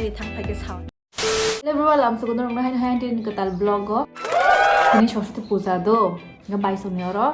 thang phai ke sound level lam so gonor na hain tin ke tal blog go ini Saraswati puja do nga bai som yoro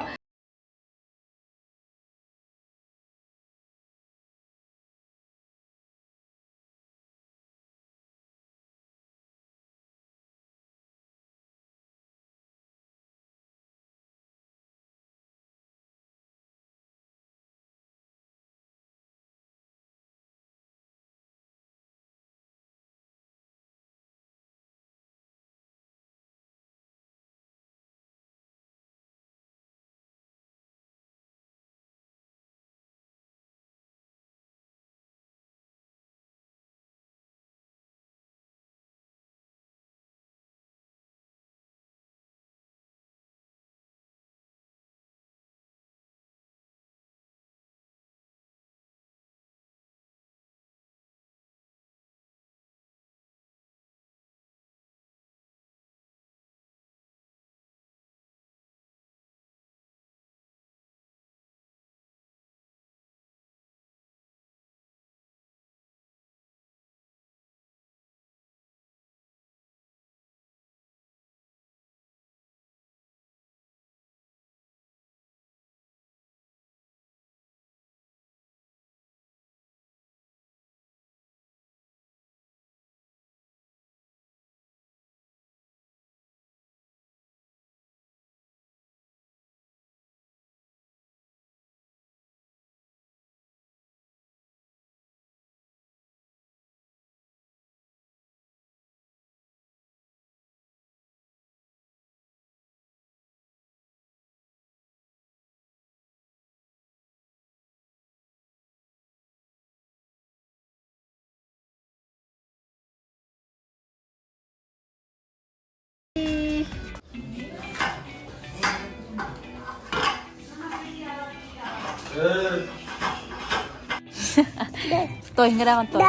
tôi nga ra tôi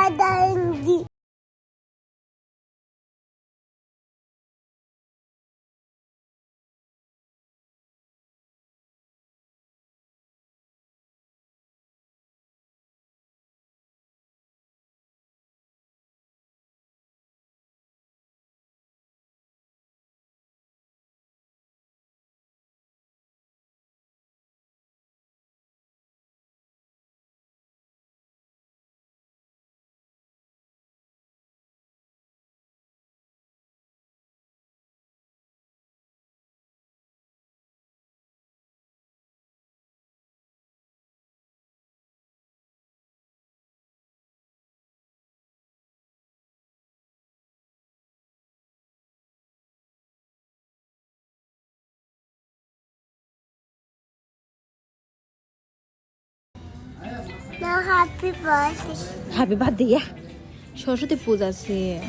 Now happy birthday. happy birthday ya Saraswati puja se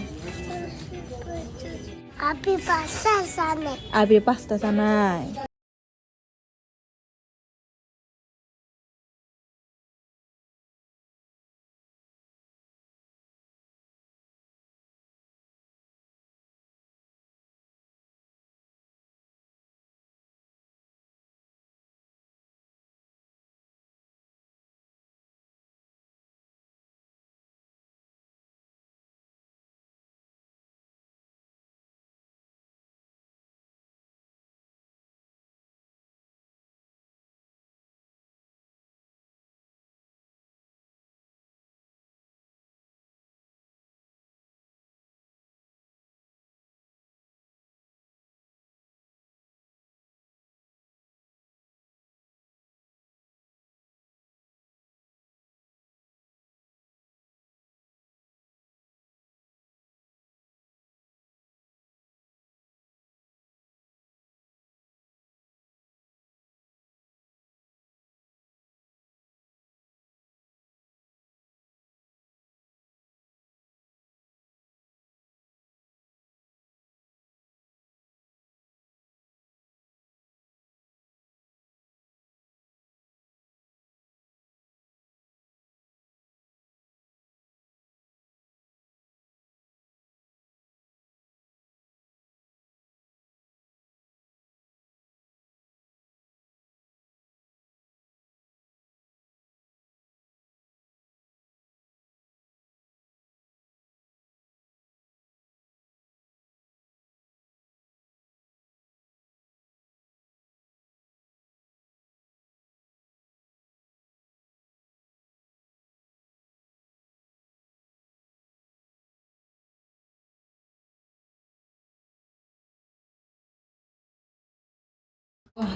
Happy birthday, Sunny. abir pasta sanai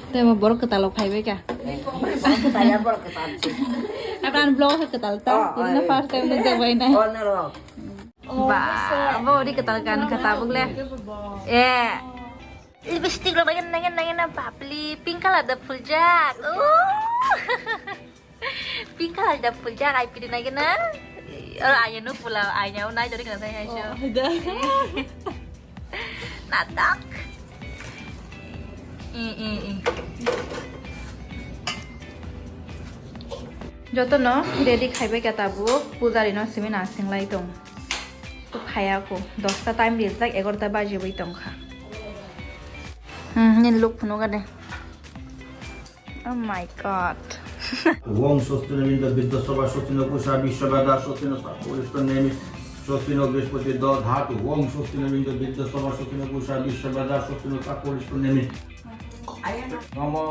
แต่มาบอกกระตาลอกไผ่ไว้กะ Tanya boleh ketan. Akan blog ke ketal ta. Jadi na first time nang jawai na. Oh, nero. Ba, ba di ketal kan kata bugle. Lipstick lo bagian nangin na papli. Pink color da puja. Pink color da puja ai pilih nangin na. Ayah nu pula ayah unai jadi kata saya syo. Natak. যত ন ready খাইবে কেতাবো পূজারি ন সিমি নাসিং লাই দং তো খায়াকো 10টা time ridge like 11টা বাজে বই দং খা নিন look ফুনো গাদে O my god Wong sostinevinda Vidyasabha sostino kusha Vishwavada sostino Sapuristonemi sostino Brihspati Dhatu Wong sostinevinda Vidyasabha sostino kusha Vishwavada sostino Sapuristonemi Namo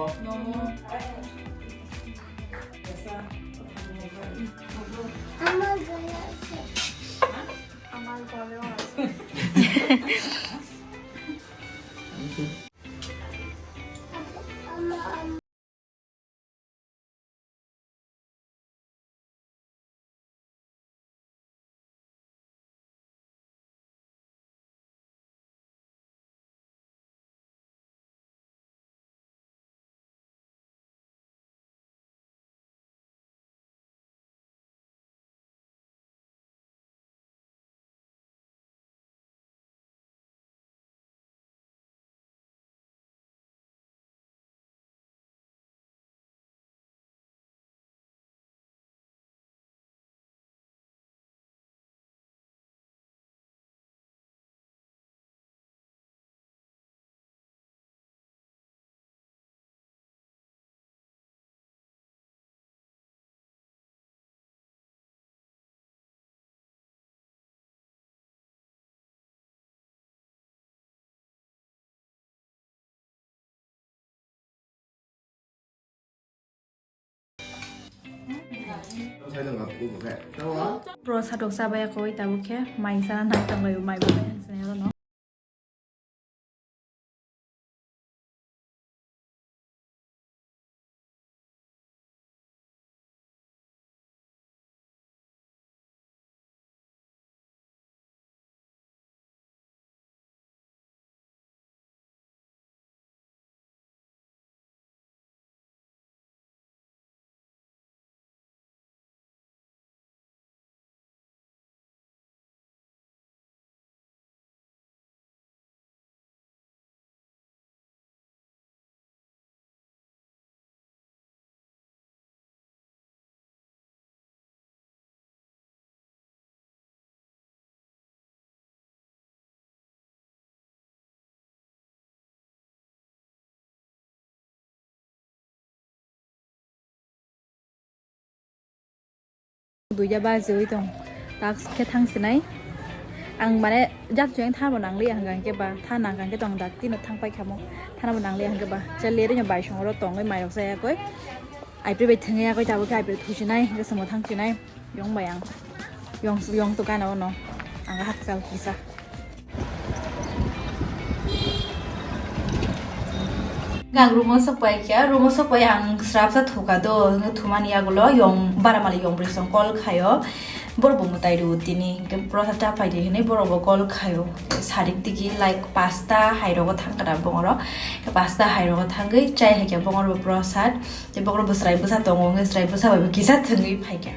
bro sadok sabaya ko itabu ke mai sana nai tang layu mai ba sene no duya ba zui tong tak ke thang sinai ang mane jat jeng tha bonang li ang gang ke ba tha nang gang ke tong dak tin thang pai khamo tha na bonang li ang ke ba che le de bai song ro tong ngai mai rok sa koi ai pre be thang ya koi ta bo kai pre thu sinai ke samo thang sinai yong bayang yong to ka na no ang hak sal kisa gang rumo sapai kya rumo sapai ang srap sa thuka do thumani agulo yong baramali yong brisong kol khayo borbo mutai ru tini ke prosata paide hene borbo kol khayo sarik tiki like pasta hairo go thangkara bongoro ke pasta hairo go thangai chai hekya bongoro prosat te bongoro busrai busa tongo nge srai busa ba kisa thangai phaikya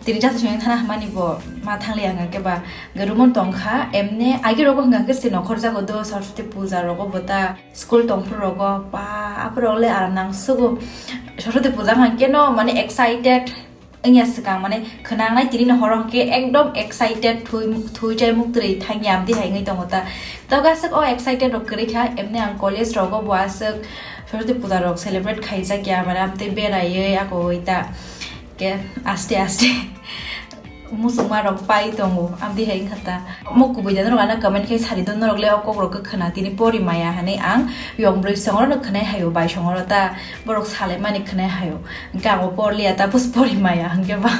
tini jasa sung thana mani bo ma thangli anga ke ba garumon tongkha emne age rogo hanga ke sino khorja go do Saraswati puja rogo bota school tongpur rogo pa aprole aranang sugo Saraswati puja hang ke no mane excited anya sikang mane khanang nai tini no horong ke ekdom excited thui jai muktri thangyam di haingai tongota to gasek o excited rok kri kha emne ang college rogo boasek Saraswati puja rok celebrate khaija kya maram te berai ako ita ke aste aste musuma rok pai tongo amdi haing khata mokku bujana rogana comment kai sari don rogle okok rok khana tini pori maya hane ang yong broi songor no khane hayo bai songor ta borok sale mani khane hayo gago porli ata pus pori maya hangge ba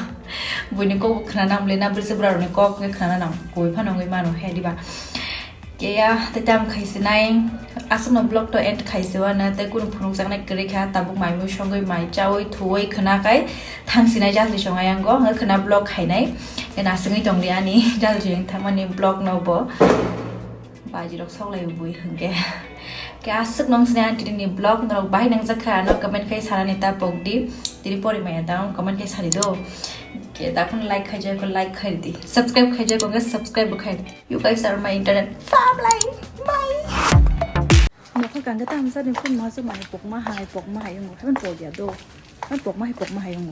buini ko khana namle na brise bra ne ko khana nam koi phanongoi mano he diba Kaya tetam kaisinai asam no blog to end kaisiwa na te kun phunung sang na kri kha tabuk mai mu shongoi mai chawoi thuoi khana kai thang sinai jasli shongai ango nga khana blog khainai ena singai tongli ani jaljeng thamani blog no bo baji rok soklai bui hangke ke asuk nong sina tini blog no bai nang jakha no comment kai sarani ta pokdi tiri pori mai ta comment kai sari do ke ta kun like khaija ko like khai di subscribe khaija ko subscribe ko khai you guys are my internet family bye หนูกันก็ตามซะเป็นคุณหมอสมัยปกมาหายปกมาหายยังไงให้มันปวดอย่าดูมันปกมาให้ปกมาหายยังไง